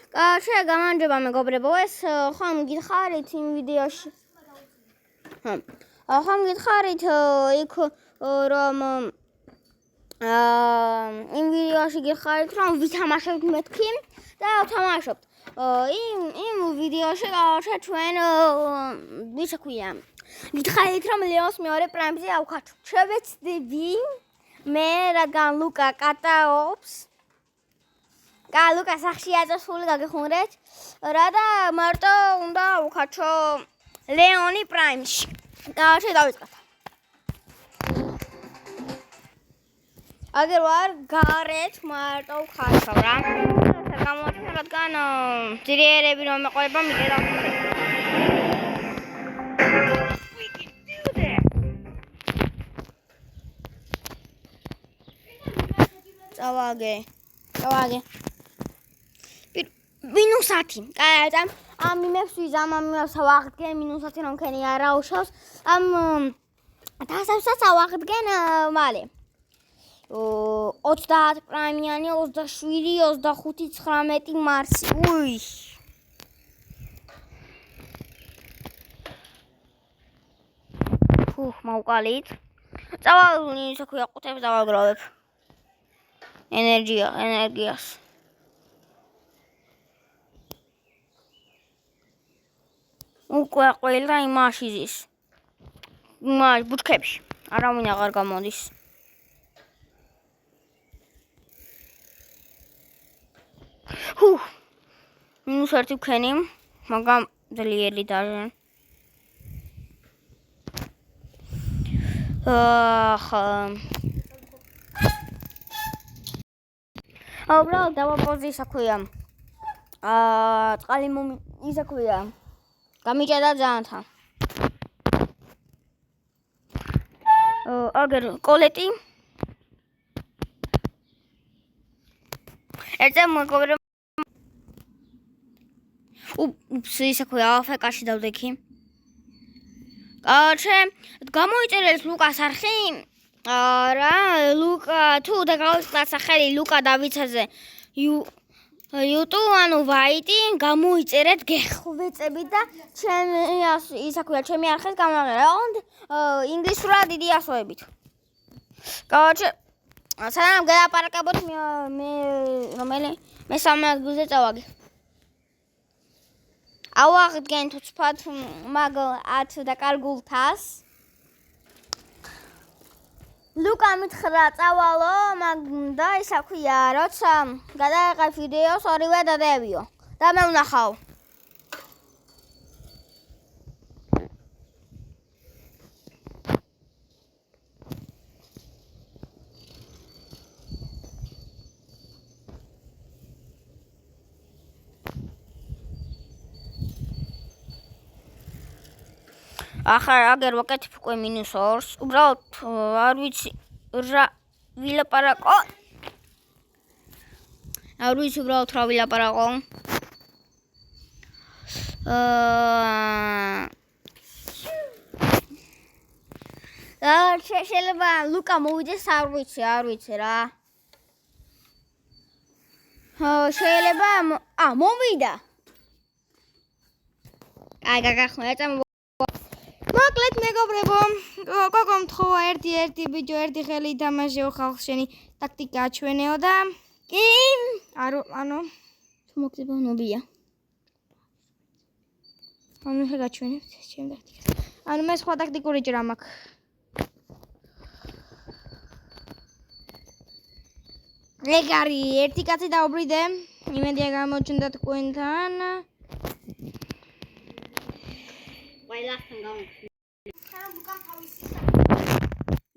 კაცი, გამარჯობა მეგობრებო, ეს ხომ გითხარით იმ ვიდეოში? ხომ გითხარით იქ რომ იმ ვიდეოში გიხარით რომ ვითამაშებთ მეთქი და ვთამაშობთ. იმ ვიდეოში ჩვენ ვიშ ქვია. გითხარით რომ ლეოს მეორე პრაიმზე ავქართ. შევეცდები მე რადგან ლუკა კატაობს. Luka სახშია წასული გაგეხმარეთ. რა და მარტო უნდა ვქაჩო ლეონი პრაიმში. კაცი დავიწყოთ. აგერ ვარ გარეთ მარტო ვქაჩო რა. გამოჩნდა რადგან ძირიერები რომ მეყვება მიყედავ. წავაგე. -10. კაი, ამ იმებს ვიზამ, ამ იმებს ავაღდგენ -10 რომ ქენი არა უშავს. ამ დასავსაც ავაღდგენ მალე. 30 პრაიმიანი, 27, 25, 19 მარსი. უი. მოვყალით. წავალ ისე ქვია ყუთებს დავაგროვებ. ენერგიას. უკვე ყველა იმაში ზის. ბუჩქებში. არავინ აღარ გამოდის. -1 ვქენი, მაგრამ ძლიერი დაჟე. უბრალოდ დავაპოზი ისე ქვია. წყალი ისე ქვია. გამიჭედა ძალთან. აგერ კოლეტი. ეცე მეგობრებო. ისე ქვია, აფეკაში დავდექი. კაცი, გამოიწერეთ ლუკას არხი. რა, ლუკა, თუ დაგავიწყდა სახელი ლუკა დავიცაზე. YouTube ანუ ვაიტი გამოიწერეთ გეხვეწებით და ჩემი ისე ქვია ჩემი არხის გამაღერა. ინგლისურად დიდი ასოებით. კაცი, სანამ გადაპარაკებოთ მე მესამე ადგილზე წავაგე. ავაღდგენთ უცბად მაგ 10 დაკარგულ თას. ლუკა მითხრა წავალო, და ისა ქვია, როცა გადაეყარ ვიდეოს ორივე დადევიო და მე ვნახავ. აგერ ვაკეთებ უკვე -2. უბრალოდ არ ვიცი რა ვილაპარაკო. არ ვიცი უბრალოდ რა ვილაპარაკო. შეიძლება ლუკა მოვიდეს, არ ვიცი რა. შეიძლება მოვიდა. აი გაგახმარეთ ამ მოკლედ მეგობრებო, გოგომ თხოვა ერთი ბიჭო ერთი ხელი ითამაშეო ხალხს შენი ტაქტიკა აჩვენეო და კი ანუ თუ მოგწება ნობია. ანუ ხე გაჩვენებთ ჩემ ტაქტიკას. ანუ მე სხვა ტაქტიკური ჭრა მაქვს. ეგარი ერთი კაცი დაუბრიდე. იმედია გამოჩნდა თქვენთან. ვაილასთან გამოვიდა.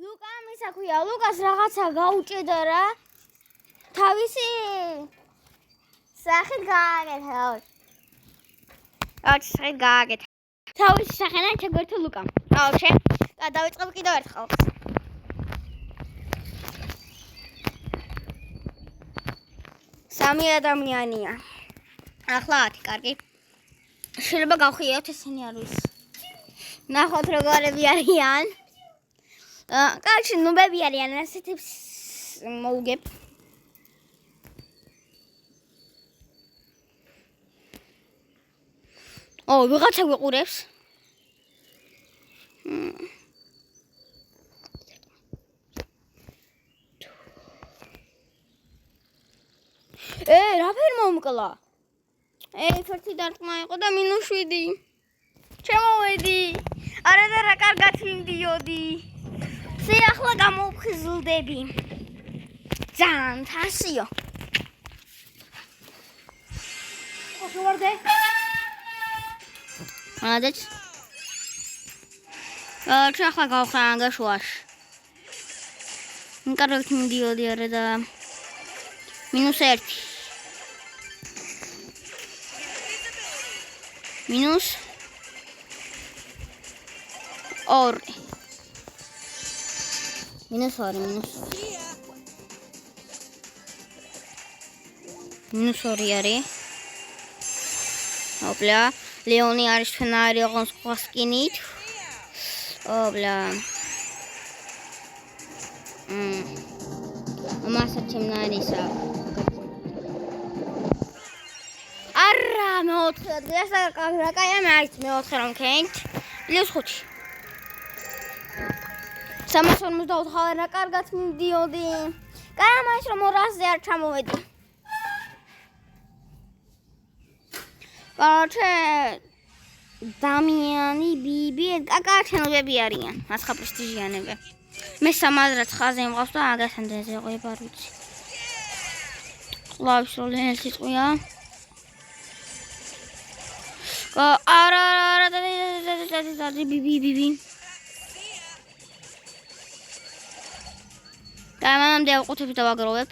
ლუკამ ისა ქვია, ლუკას რაღაცა გაუჭედა რა. თავისი სახით გააკეთა. სახით გააკეთა. თავისი სახიდან შეგვერთო ლუკამ. დავიწყებ კიდევ ერთხელ. სამი ადამიანია. ახლა 10, კარგი. შეიძლება გავხიოთ ესენი არ ვიცი. ნახოთ როგორები არიან. კაცი ნუბები არიან, ასეთებს მოვუგებ. ვიღაცა გვიყურებს. რა ფერ მომკლა? ერთი დარტყმა იყო და -7. ჩემოვედი. არა და რა კარგად ვიმდიოდი. ახლა გამოვხიზლდები. ძალიან თასიო. შევარდე. молодец. ახლა გავხარ გაშუაში. კარგად ვიმდიოდი არა და -1. -2. -2 არის. ოპლა, ლეონი არის ჩვენარი ოღონდ სხვა სკინით. ოპლა. მასა ჩემნარისა. არა, მე-4 დღეს რა კაია მაიც მე-4 რომ ქენთ. +5. 354 რა კარგად მიდიოდი. კაია მაიც რომ 200-ზე არ ჩამოვედი. დამიანი, ბიბი, კაკაჩენები არიან, მასხა პრესტიჟიანები. მე 309-ზე იმყავს და აგასანდეზე ყვება არ ვიცი. ყლავის როლენელი სიტყვია. არა, ბიბი. გამამდე ავყუთები და ვაგროვებ.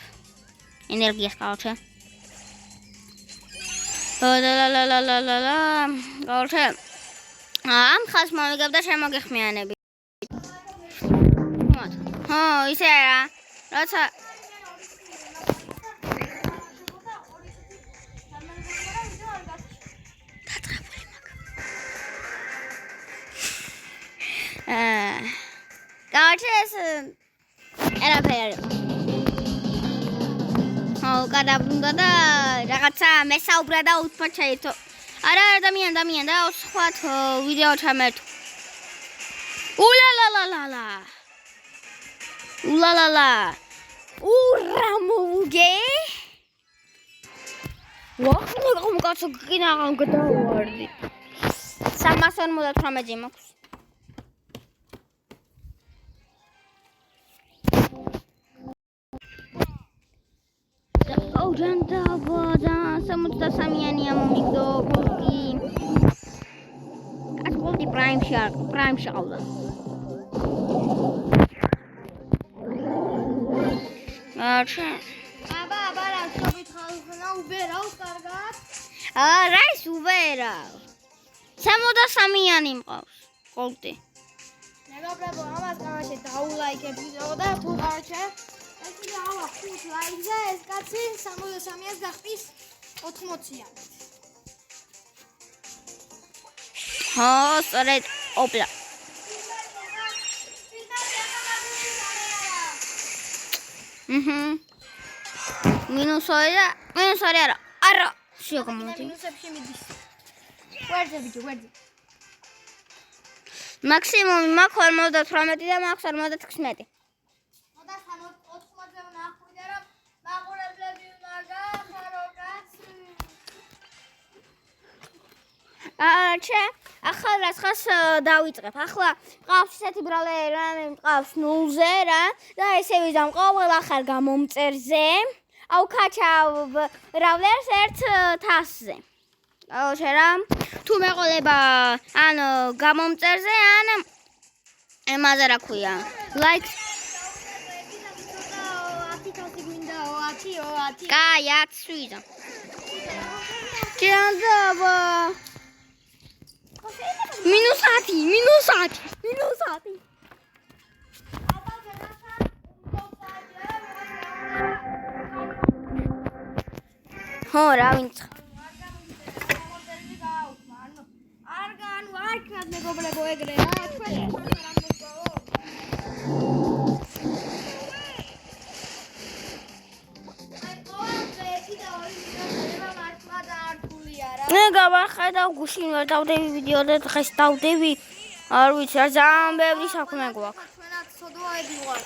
ენერგიას გავჩე. გავჩე. ამ ხალხს მოვიგებ და შემოგეხმიანები. ისე რა. რაცა გავჩეს ერაფერი. გადაბრუნდა და რაღაცა მესაუბრა და უთმოდ შეიტო. არა ადამიანი და სხვა ვიდეო ჩამერთ. ულალალა. ურა მოვუგე. ვახლა კომკაცო გინაღამ გადავარდი. 358 მაქვს. ჯანდაბოდა 63-იანია მომიგდო გოლკი. ას გოლკი პრაიმ შავდა. აბა რა შევით ხალხნა უბერავ კარგად. რა ის უბერავ. 63-იანი მყავს გოლკი. მეგობრებო, ამას გამაში დაულაიქებ ვიდეო და თუ გარჩე ეს ავა 5 ლაიქზე ეს კაცი 63-ას გახტის 80-იან. სწორედ ოპლა. -2 არა. შეგამოდი. -ებში მიდის. ვერზე ბიჭო, ვერზე. მაქსიმუმი მაქვს 58 და მაქვს 56. ახლა რაცხას დავიწყებ. ახლა მყავს ისეთი ბრალერი, რამე მყავს 0-ზე რა და ესე ვიზამ ყოველ ახალ გამომწერზე. ავკაჩავ ბრალერს 1-1000-ზე. რა თუ მეყოლება ან გამომწერზე ან ემაზე რა ქვია. ლაიქ 10,000 გვინდა 10. კაი 10 ვიზამ. ჯანდაბა -10. ხო რა ვინც არ გან მეგობრებო ეგრე რა ჩვენ მე გავახედავ გუშინ ვერ დავდები ვიდეო და დღეს დავდები. არ ვიცი, რა ძალიან ბევრი საქმე გვაქვს. ჩვენაც სოდოები ვართ.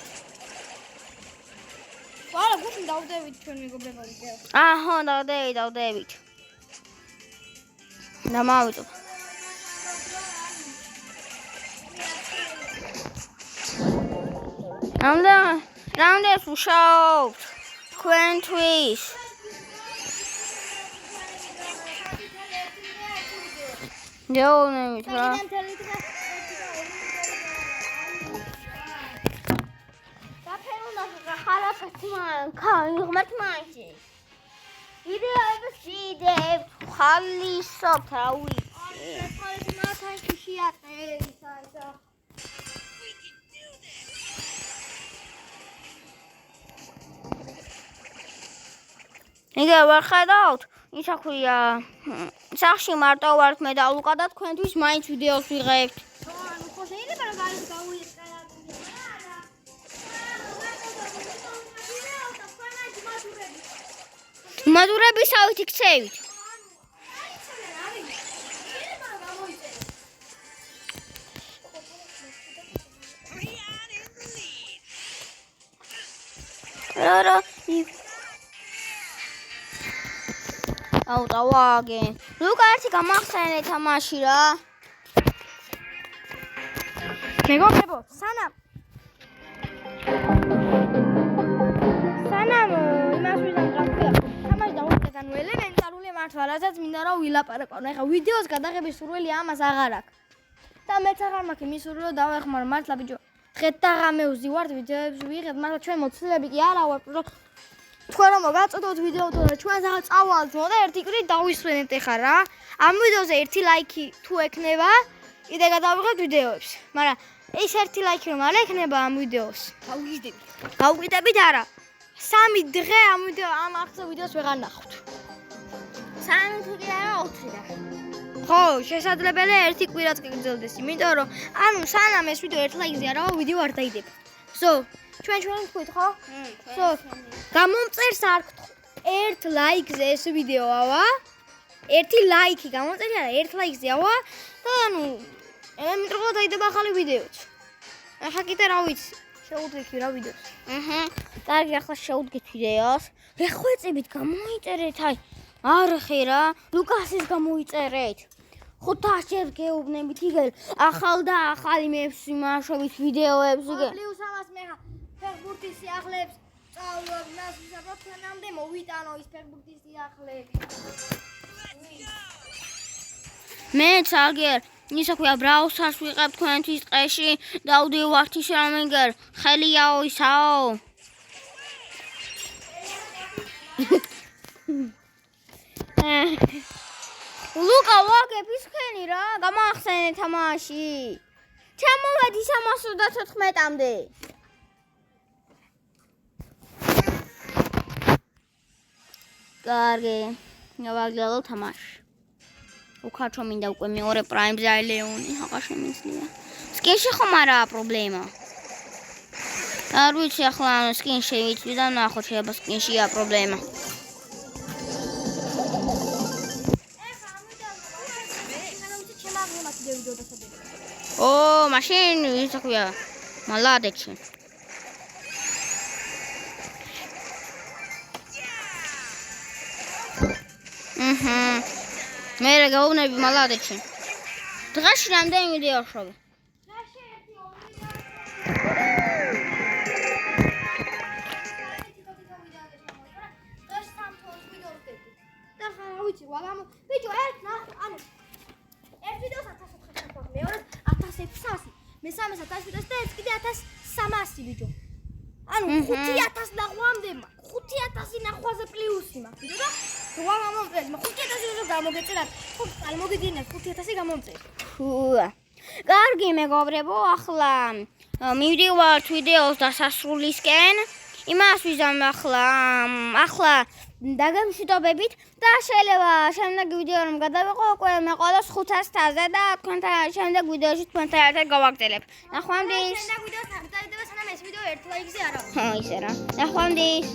არა, გუშინ დავდებით ჩვენ მეგობრებო ვიდეო. აჰა, დავდებით. და მოვიწევ. რამდენს უშაობთ თქვენთვის? გეუბნებით რა. ხალხად მაინც. ვიდეოებს ვიდეობთ, ხალისობთ, რა ვიცი. მათაში შეაყენეს აიცა. იგივე ვარ ხედავთ, ისა ქვია, სახში მარტო ვართ მე და ლუკა და თქვენთვის მაინც ვიდეოს ვიღებთ. ანუ ხო შეიძლება რომ გარეთ გავუიწყება. მადურებისავით იქცევით. რა აუ დავაგე. ლუკა ერთი გამახსენე თამაში რა. მეგობრებო, სანამ იმას ვიზამთრა თამაში დავუკეთ ანუ ელემენტარული მართლა რასაც მინდა რომ ვილაპარაკო. ეხლა ვიდეოს გადაღების სურვილი ამას აღარ აქვს. და მეც აღარ მაქვს იმის სურვილი რომ დავეხმარო მართლა ბიჭო. დღეთ და ღამე ვზივართ ვიდეოებს ვიღებთ, მაგრამ ჩვენ მოცილები კი არა ვართ, რომ თქვენ რომ გაწოდოთ ვიდეო და ჩვენ რაღაც წავალთ და ერთი კვირით დავისვენებთ ეხლა რა. ამ ვიდეოზე ერთი ლაიქი თუ ექნება, კიდე გადავიღებთ ვიდეოებს. მაგრამ ეს ერთი ლაიქი რომ არ ექნება ამ ვიდეოს, გავუგიდებით არა. 3 დღე ამ ახალ ვიდეოს ვეღარ ნახავთ. 3 თვე არა 4 და. ხო, შესაძლებელია ერთი კვირაც გაგრძელდეს, იმიტომ რომ ანუ სანამ ეს ვიდეო 1 ლაიქზე არა ვიდეო არ დაიდება. ზო, ჩვენ თქვით ხო? ზო, გამომწერს არ გთხოვ. 1 ლაიქზე ეს ვიდეოა. 1 ლაიქი გამომწერი არა, 1 ლაიქზეა და ანუ ემეტროლა დაიდება ახალი ვიდეოც. ახლა კიდე რა ვიცი, შევუდგეთ რა ვიდეოს. კარგი, ახლა შევუდგეთ ვიდეოს. გეხვეწებით გამოიწერეთ, აი. არხი რა, ლუკასის გამოიწერეთ. 500-ჯერ გეუბნებით იგერ, ახალ და ახალი მეებს იმაშობით ვიდეოებს იგერ. პლუს ამას მე ფეხბურთის სიახლეებს წავლობ, მას ვისაუბრებ თანამდე მოვიტანო ის ფეხბურთის სიახლეები. მეც აგერ ისა ქვია ბრაუსას ვიყებ თქვენთვის ტყეში დავდივართ ის რამეგერ ხელიაო ისაო. ლუკა ვაგებ ისქენი რა, გამახსენე თამაში. ჩამოვედი 314-მდე. კარგი, გავაგზავნო თამაში. უკაჩო მინდა უკვე მეორე პრაიმზე აი ლეონი, აღარ შემიძლია. სკინში ხომ არაა პრობლემა. არ ვიცი ახლა სკინში ვიცი და ნახოთ შეიძლება სკინშია პრობლემა. ო, მაშინ ისა ქვია. მალადეჩი. მე რა გაუნები მალადეჩი. დღეში რამდენი ვიდეო შოვე? დღეში 1-2 ვიდეო ერთ ნახო, ანუ ერთ ვიდეოს 1400 მეორე 1600, მესამეს 1500 და ეს კიდე 1300 ვიდეო. ანუ 5000 ნახვამდე მაქვს, 5000 ნახვაზე პლუსი მაქვს, ვიდეო და რა გამომწერთ, 5000 რო გამოგეწერათ, ხო წარმოგიდგინეთ 5000 გამომწერთ. კარგი მეგობრებო, ახლა მივდივართ ვიდეოს დასასრულისკენ. იმას ვიზამ ახლა დაგემშვიდობებით და შეიძლება შემდეგი ვიდეო რომ გადავიყო უკვე მეყოლოს 500-ზე და თქვენთან შემდეგ ვიდეოში თქვენთან ერთად გავაგრძელებ. ნახვამდის. შემდეგ ვიდეოს არ დაიდება სანამ ეს ვიდეო 1 ლაიქზე არა. ხო, ისე რა. ნახვამდის.